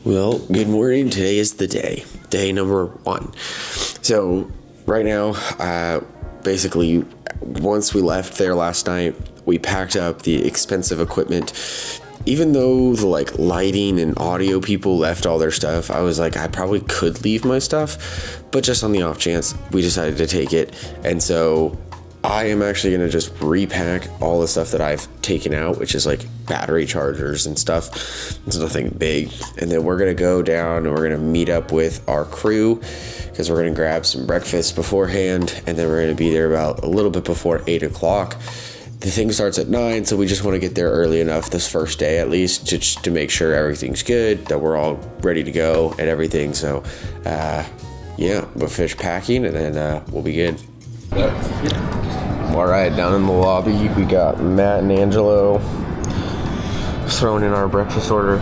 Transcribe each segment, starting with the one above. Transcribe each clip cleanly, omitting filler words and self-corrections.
Well, good morning. Today is the day number 1. So right now, basically, once we left there last night, we packed up the expensive equipment. Even though the lighting and audio people left all their stuff, I was like, I probably could leave my stuff, but just on the off chance, we decided to take it. And so I am actually going to just repack all the stuff that I've taken out, which is like battery chargers and stuff. It's nothing big. And then we're going to go down and we're going to meet up with our crew because we're going to grab some breakfast beforehand. And then we're going to be there about a little bit before 8 o'clock. The thing starts at 9, so we just want to get there early enough this first day at least to make sure everything's good, that we're all ready to go and everything. So, yeah, we'll finish packing and then we'll be good. All right, down in the lobby, we got Matt and Angelo throwing in our breakfast order.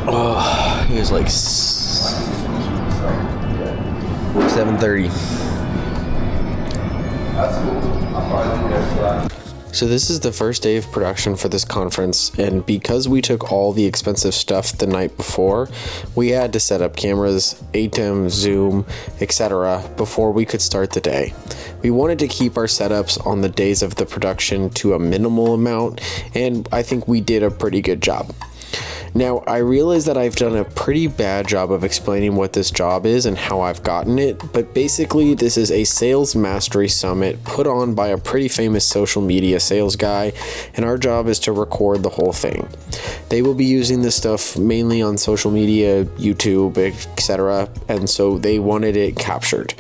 Oh, it was like 7:30. So this is the first day of production for this conference, and because we took all the expensive stuff the night before, we had to set up cameras, ATEM, Zoom, etc. before we could start the day. We wanted to keep our setups on the days of the production to a minimal amount, and I think we did a pretty good job. Now, I realize that I've done a pretty bad job of explaining what this job is and how I've gotten it, but basically this is a sales mastery summit put on by a pretty famous social media sales guy, and our job is to record the whole thing. They will be using this stuff mainly on social media, YouTube, etc., and so they wanted it captured.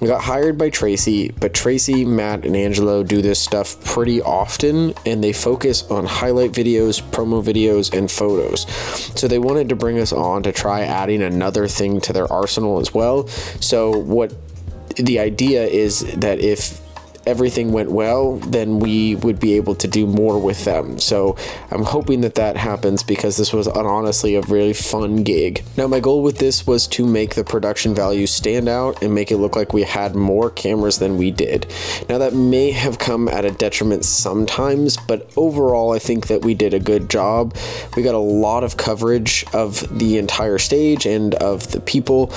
We got hired by Tracy, but Tracy, Matt, and Angelo do this stuff pretty often, and they focus on highlight videos, promo videos, and photos. So they wanted to bring us on to try adding another thing to their arsenal as well. So what the idea is that if everything went well, then we would be able to do more with them. So I'm hoping that that happens because this was honestly a really fun gig. Now, my goal with this was to make the production value stand out and make it look like we had more cameras than we did. Now, that may have come at a detriment sometimes, but overall, I think that we did a good job. We got a lot of coverage of the entire stage and of the people.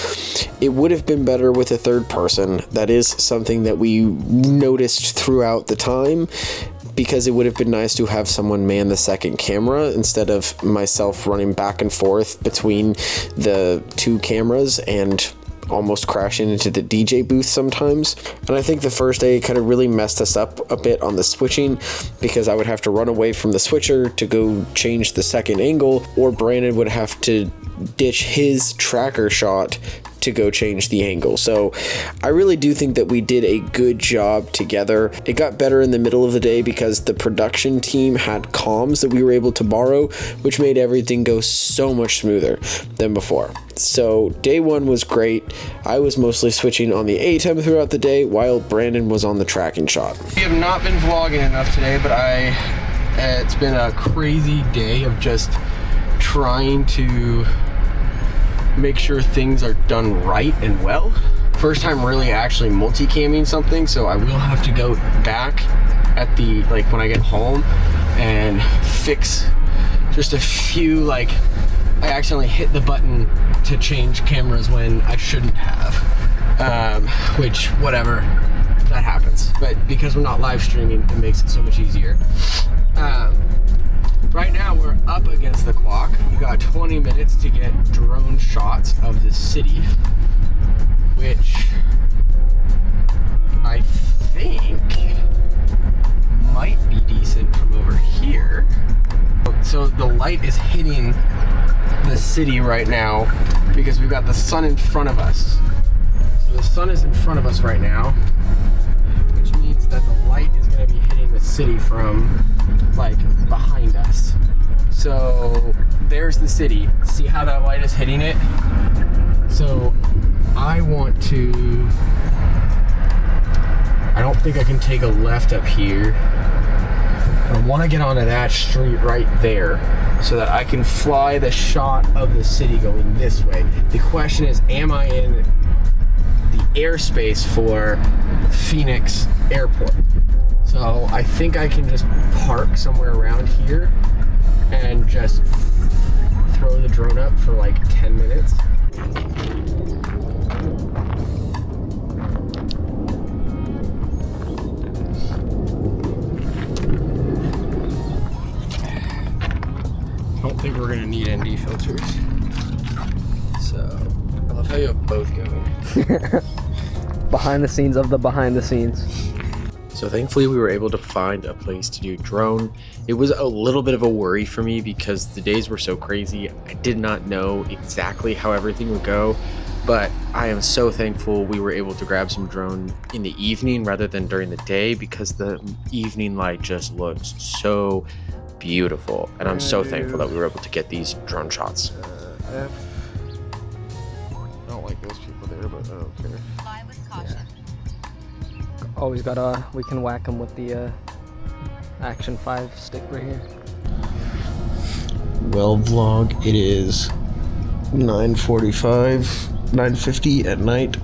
It would have been better with a third person. That is something that we noticed throughout the time, because it would have been nice to have someone man the second camera instead of myself running back and forth between the two cameras and almost crashing into the DJ booth sometimes. And I think the first day kind of really messed us up a bit on the switching, because I would have to run away from the switcher to go change the second angle, or Brandon would have to ditch his tracker shot to go change the angle. So I really do think that we did a good job together. It got better in the middle of the day because the production team had comms that we were able to borrow, which made everything go so much smoother than before. So day 1 was great. I was mostly switching on the ATEM throughout the day while Brandon was on the tracking shot. We have not been vlogging enough today, but it's been a crazy day of just trying to make sure things are done right and well. First time really actually multicamming something, so I will have to go back at the when I get home and fix just a few I accidentally hit the button to change cameras when I shouldn't have, which whatever, that happens. But because we're not live streaming, it makes it so much easier. Right now we're up against the clock. We got 20 minutes to get drone shots of the city, which I think might be decent from over here. So the light is hitting the city right now because we've got the sun in front of us. So the sun is in front of us right now, which means that the light is going to be hitting the city from behind us. So there's the city. See how that light is hitting it? So I don't think I can take a left up here. I want to get onto that street right there so that I can fly the shot of the city going this way. The question is, am I in the airspace for Phoenix Airport? So I think I can just park somewhere around here and just drone up for like 10 minutes. I don't think we're gonna need ND filters. So, I love how you have both going. Behind the scenes of the behind the scenes. So thankfully we were able to find a place to do drone. It was a little bit of a worry for me because the days were so crazy. I did not know exactly how everything would go, but I am so thankful we were able to grab some drone in the evening rather than during the day, because the evening light just looks so beautiful. And I'm so thankful that we were able to get these drone shots. I don't like those people there, but I don't care. Fly with caution. Always we can whack them with the Action 5 stick right here. Well, vlog, it is 9:45, 9:50 at night,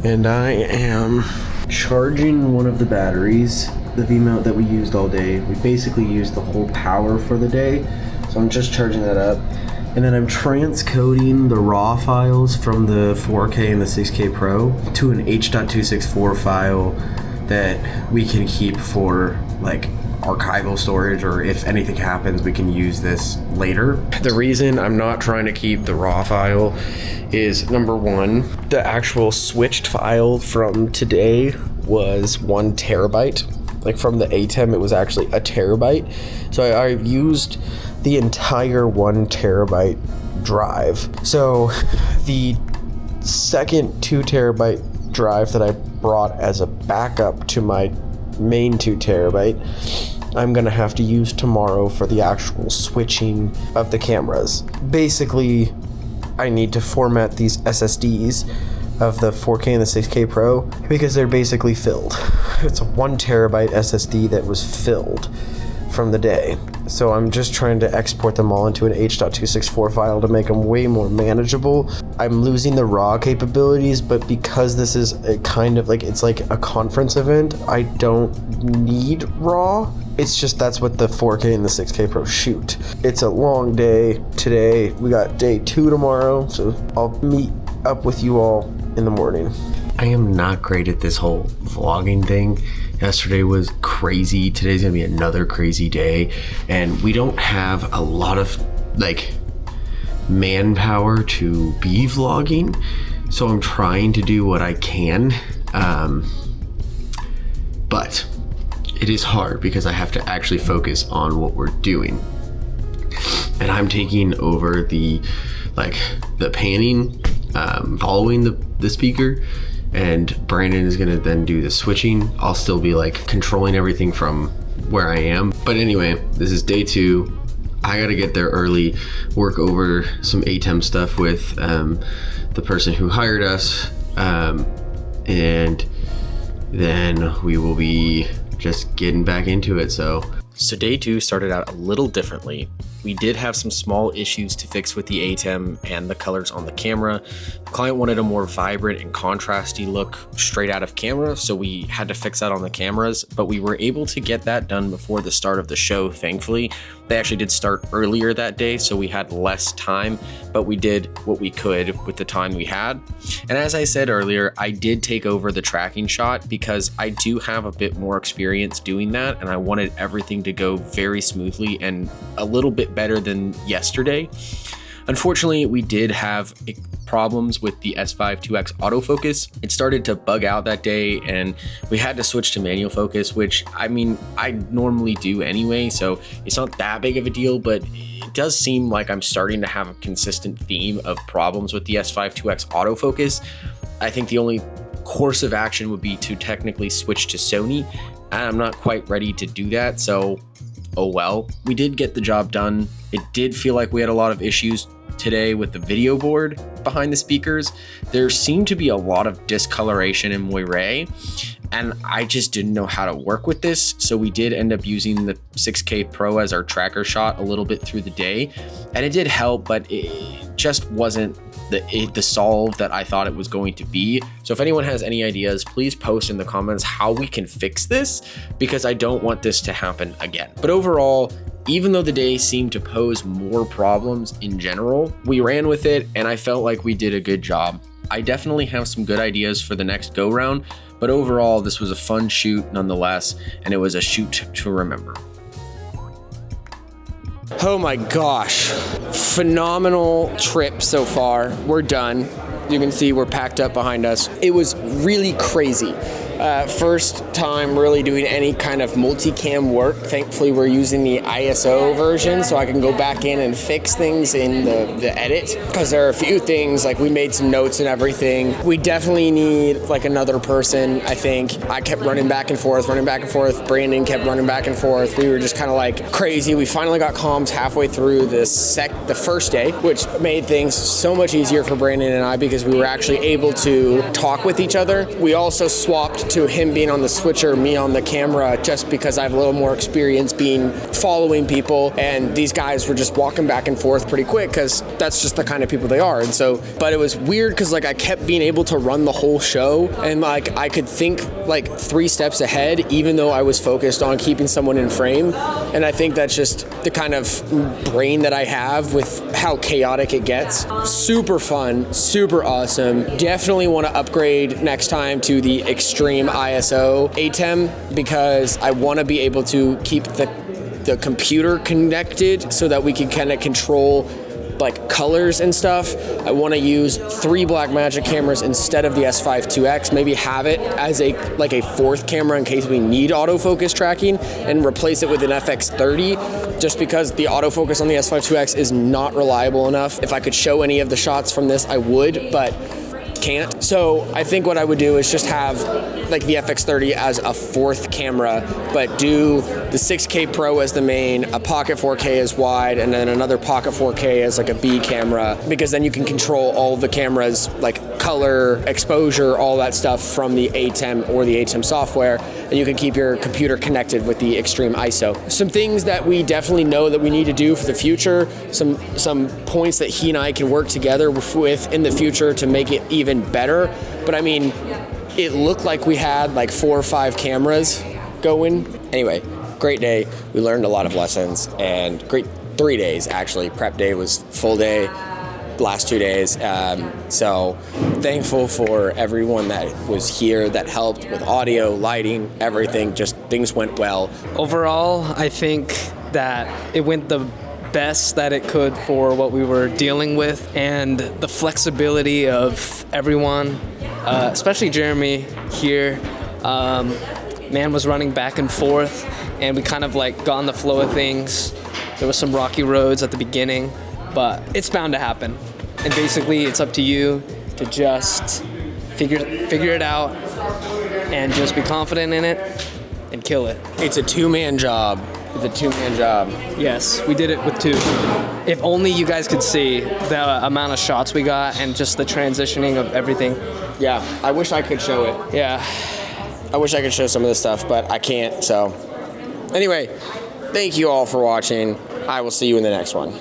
and I am charging one of the batteries, the V-mount that we used all day. We basically used the whole power for the day, so I'm just charging that up. And then I'm transcoding the RAW files from the 4K and the 6K Pro to an H.264 file that we can keep for like archival storage, or if anything happens we can use this later. The reason I'm not trying to keep the RAW file is, number one, the actual switched file from today was 1 terabyte. Like from the ATEM it was actually a terabyte. So I used the entire 1 terabyte drive. So the second 2 terabyte drive that I brought as a backup to my main 2 terabyte, I'm gonna have to use tomorrow for the actual switching of the cameras. Basically, I need to format these SSDs of the 4K and the 6K Pro because they're basically filled. It's a 1 terabyte SSD that was filled from the day. So I'm just trying to export them all into an H.264 file to make them way more manageable. I'm losing the RAW capabilities, but because this is a kind of like, it's like a conference event, I don't need RAW. It's just that's what the 4K and the 6K Pro shoot. It's a long day today. We got day 2 tomorrow, so I'll meet up with you all in the morning. I am not great at this whole vlogging thing. Yesterday was crazy. Today's gonna be another crazy day, and we don't have a lot of like manpower to be vlogging, so I'm trying to do what I can, but it is hard because I have to actually focus on what we're doing, and I'm taking over the panning, following the speaker, and Brandon is gonna then do the switching. I'll still be like controlling everything from where I am. But anyway, this is day 2. I gotta get there early, work over some ATEM stuff with the person who hired us, and then we will be just getting back into it. So day 2 started out a little differently. We did have some small issues to fix with the ATEM and the colors on the camera. The client wanted a more vibrant and contrasty look straight out of camera, so we had to fix that on the cameras, but we were able to get that done before the start of the show, thankfully. They actually did start earlier that day, so we had less time, but we did what we could with the time we had. And as I said earlier, I did take over the tracking shot because I do have a bit more experience doing that, and I wanted everything to go very smoothly and a little bit better than yesterday. Unfortunately, we did have problems with the S5 2X autofocus. It started to bug out that day and we had to switch to manual focus, which I mean, I normally do anyway, so it's not that big of a deal, but it does seem like I'm starting to have a consistent theme of problems with the S5 2X autofocus. I think the only course of action would be to technically switch to Sony, and I'm not quite ready to do that, so oh well. We did get the job done. It did feel like we had a lot of issues today with the video board behind the speakers. There seemed to be a lot of discoloration in moire, and I just didn't know how to work with this, so we did end up using the 6K Pro as our tracker shot a little bit through the day, and it did help, but it just wasn't the solve that I thought it was going to be. So if anyone has any ideas, please post in the comments how we can fix this, because I don't want this to happen again. But overall, Even though the day seemed to pose more problems in general, we ran with it and I felt like we did a good job. I definitely have some good ideas for the next go round, but overall this was a fun shoot nonetheless, and it was a shoot to remember. Oh my gosh, phenomenal trip so far. We're done. You can see we're packed up behind us. It was really crazy. First time really doing any kind of multicam work. Thankfully, we're using the ISO version, so I can go back in and fix things in the edit. Because there are a few things, like we made some notes and everything. We definitely need like another person, I think. I kept running back and forth. Brandon kept running back and forth. We were just kind of like crazy. We finally got comms halfway through the first day, which made things so much easier for Brandon and I because we were actually able to talk with each other. We also swapped to him being on the switcher, me on the camera, just because I have a little more experience following people, and these guys were just walking back and forth pretty quick because that's just the kind of people they are. And so, but it was weird because like I kept being able to run the whole show, and like I could think like 3 steps ahead, even though I was focused on keeping someone in frame. And I think that's just the kind of brain that I have with how chaotic it gets. Super fun, super awesome. Definitely want to upgrade next time to the extreme ISO ATEM because I want to be able to keep the computer connected so that we can kind of control like colors and stuff. I want to use 3 Blackmagic cameras instead of the S5 2X, maybe have it as a 4th camera in case we need autofocus tracking, and replace it with an FX30 just because the autofocus on the S5 2X is not reliable enough. If I could show any of the shots from this, I would, but can't. So I think what I would do is just have like the FX30 as a 4th camera, but do the 6K Pro as the main, a Pocket 4K as wide, and then another Pocket 4K as like a B camera, because then you can control all the cameras, like color, exposure, all that stuff from the ATEM or the ATEM software, and you can keep your computer connected with the extreme ISO. Some things that we definitely know that we need to do for the future, some points that he and I can work together with in the future to make it even better. But I mean, it looked like we had like 4 or 5 cameras going. Anyway, great day. We learned a lot of lessons, and great 3 days actually. Prep day was full day, last 2 days. So thankful for everyone that was here that helped with audio, lighting, everything. Just things went well. Overall, I think that it went the best that it could for what we were dealing with, and the flexibility of everyone, especially Jeremy here. Man was running back and forth, and we kind of like got on the flow of things. There was some rocky roads at the beginning, but it's bound to happen. And basically it's up to you to just figure it out and just be confident in it and kill it. It's a 2-man job. Yes, we did it with 2. If only you guys could see the amount of shots we got and just the transitioning of everything. Yeah, I wish I could show it. Yeah. I wish I could show some of this stuff, but I can't. So anyway, thank you all for watching. I will see you in the next one.